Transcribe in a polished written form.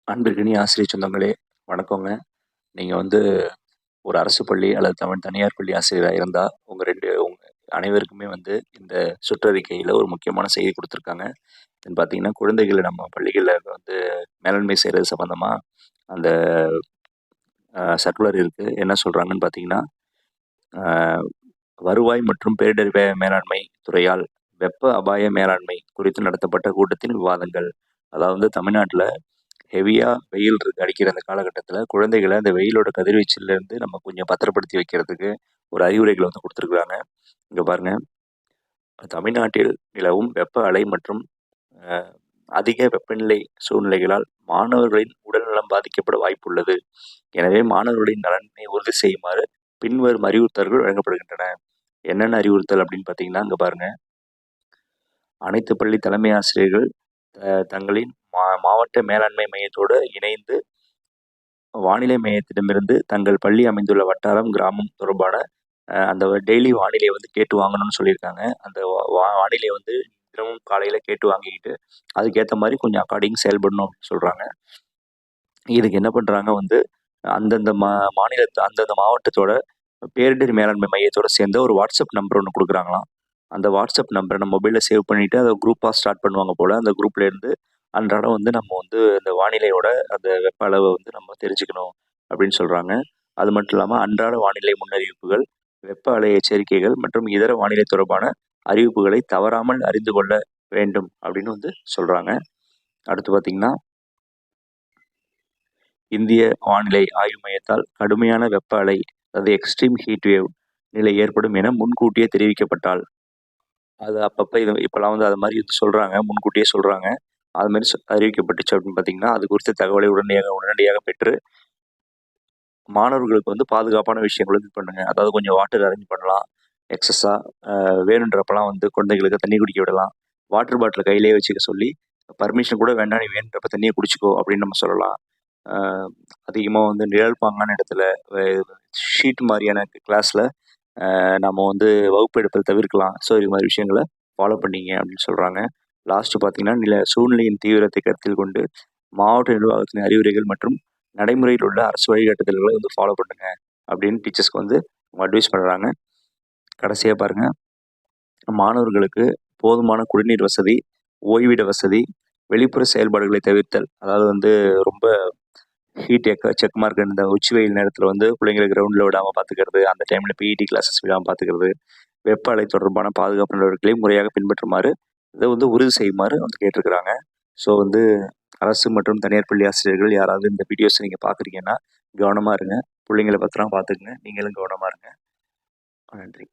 அன்பிற்கினிய ஆசிரியர் சொந்தங்களே, வணக்கங்க. நீங்க வந்து ஒரு அரசு பள்ளி அல்லது தனியார் பள்ளி ஆசிரியரா இருந்தா, உங்க அனைவருக்குமே வந்து இந்த சுற்றறிக்கையில ஒரு முக்கியமான செய்தி குடுத்துருக்காங்க. என்னன்னு பார்த்தீங்கன்னா, குழந்தைகள நம்ம பள்ளிகள்ல வந்து மேலாண்மை செய்றது சம்மந்தமா அந்த சர்க்குலர் இருக்கு. என்ன சொல்றாங்கன்னு பார்த்தீங்கன்னா, அ வருவாய் மற்றும் பேரிடர் மேலாண்மை துறையால் வெப்ப அபாய மேலாண்மை குறித்து நடத்தப்பட்ட கூட்டத்தில் விவாதங்கள். அதாவது தமிழ்நாட்ல ஹெவியா வெயில் அடிக்கிற அந்த காலகட்டத்தில, குழந்தைகள அந்த வெயிலோட கதிர்வீச்சுலருந்து நம்ம கொஞ்சம் பத்திரப்படுத்தி வைக்கிறதுக்கு ஒரு அறிவுரைகள வந்து குடுத்துருக்காங்க. இங்க பாருங்க, தமிழ்நாட்டில் நிலவும் வெப்ப அலை மற்றும் அ அதிக வெப்பநிலை சூழ்நிலைகளால் மாணவர்களின் உடல்நலம் பாதிக்கப்பட வாய்ப்புள்ளது. எனவே மாணவர்களின் நலனை உறுதி செய்யுமாறு பின்வரும் அறிவுறுத்தல்கள் வழங்கப்படுகின்றன. என்னென்ன அறிவுறுத்தல் அப்படின்னு பார்த்தீங்கன்னா, இங்க பாருங்க. அனைத்து பள்ளி தலைமை ஆசிரியர்கள் தங்களின் மாவட்ட மேலாண்மை மையத்தோடு இணைந்து வானிலை மையத்திடமிருந்து தங்கள் பள்ளி அமைந்துள்ள வட்டாரம், கிராமம் தொடர்பான அந்த டெய்லி வானிலைய வந்து கேட்டு வாங்கணும்னு சொல்லியிருக்காங்க. அந்த வானிலைய வந்து தினமும் காலையில கேட்டு வாங்கிக்கிட்டு, அதுக்கேத்த மாரி கொஞ்சம் அக்கார்டிங் செயல்படணும் அப்படின்னு சொல்றாங்க. இதுக்கு என்ன பண்றாங்க வந்து, அந்தந்த அந்தந்த மாவட்டத்தோட பேரிடர் மேலாண்மை மையத்தோட சேர்ந்த ஒரு வாட்ஸ்அப் நம்பர் ஒண்ணு குடுக்குறாங்களாம். அந்த வாட்ஸ்அப் நம்பர நம்ம மொபைல்ல சேவ் பண்ணிட்டு, அத குரூப்பா ஸ்டார்ட் பண்ணுவாங்க போல. அந்த குரூப்ல இருந்து அன்றாடம் வந்து நம்ம வந்து அந்த வானிலையோட அந்த வெப்ப அளவ வந்து நம்ம தெரிஞ்சுக்கணும் அப்படின்னு சொல்றாங்க. அது மட்டும் இல்லாம அன்றாட வானிலை முன்னறிவிப்புகள், வெப்ப அலை எச்சரிக்கைகள் மற்றும் இதர வானிலை தொடர்பான அறிவிப்புகளை தவறாமல் அறிந்து கொள்ள வேண்டும் அப்படின்னு வந்து சொல்றாங்க. அடுத்து பார்த்தீங்கன்னா, இந்திய வானிலை ஆய்வு மையத்தால் கடுமையான வெப்ப அலை, அதாவது எக்ஸ்ட்ரீம் ஹீட் வேவ் நிலை ஏற்படும் என முன்கூட்டியே தெரிவிக்கப்பட்டால், அது அப்பப்ப இப்பலாம் வந்து அது மாரி சொல்றாங்க. முன்கூட்டியே சொல்றாங்க. அது மாரி அறிவிக்கப்பட்டுச்சு அப்படின்னு பார்த்தீங்கன்னா, அது குறித்த தகவலை உடனடியாக பெற்று, மாணவர்களுக்கு வந்து பாதுகாப்பான விஷயங்கள இது பண்ணுங்க. அதாவது கொஞ்சம் வாட்டர் அரேஞ்ச் பண்ணலாம். எக்ஸஸா வேணுன்றப்பலாம் வந்து குழந்தைகளுக்கு தண்ணி குடிக்க விடலாம். வாட்டர் பாட்டில கையிலேயே வச்சுக்க சொல்லி, பர்மிஷன் கூட வேண்டாம். நீ வேணுன்றப்ப தண்ணிய குடிச்சுக்கோ அப்படின்னு நம்ம சொல்லலாம். அ அதிகமா வந்து நிழல் பாங்கான இடத்துல, அ ஷீட் மாரியான கிளாஸ்ல நம்ம வந்து வகுப்பு எடுப்பத தவிர்க்கலாம். ஸோ இது மாரி விஷயங்கள ஃபாலோ பண்ணீங்க அப்படின்னு சொல்றாங்க. லாஸ்ட் பார்த்தீங்கன்னா, சூழ்நிலையின் தீவிரத்தை கருத்தில் கொண்டு மாவட்ட நிர்வாகத்தின் அறிவுரைகள் மற்றும் நடைமுறையில் உள்ள அரசு வழிகாட்டுதல்களை வந்து ஃபாலோ பண்ணுங்க அப்படின்னு டீச்சர்ஸ்க்கு வந்து அட்வைஸ் பண்றாங்க. கடைசியா பாருங்க, மாணவர்களுக்கு போதுமான குடிநீர் வசதி, ஓய்விட வசதி, வெளிப்புற செயல்பாடுகளை தவிர்த்தல். அதாவது வந்து ரொம்ப ஹீட் எக்கச்சக்கமா இருக்க இந்த உச்சி வெயில் நேரத்தில வந்து பிள்ளைங்கள கிரவுண்ட்ல விடாம பார்த்துக்கிறது, அந்த டைம்ல பிஇடி கிளாஸஸ் விடாம பார்த்துக்கிறது, வெப்ப அலை தொடர்பான பாதுகாப்பு நடவடிக்கைகளை முறையாக பின்பற்றுமாறு, இத வந்து உறுதி செய்யுமாறு வந்து கேட்டிருக்கிறாங்க. ஸோ வந்து அரசு மற்றும் தனியார் பள்ளி ஆசிரியர்கள் யாராவது இந்த வீடியோஸ நீங்க பார்க்குறீங்கன்னா, கவனமா இருங்க. புள்ளைங்கள பத்திரமா பார்த்துக்கங்க. நீங்களும் கவனமா இருங்க. நன்றி.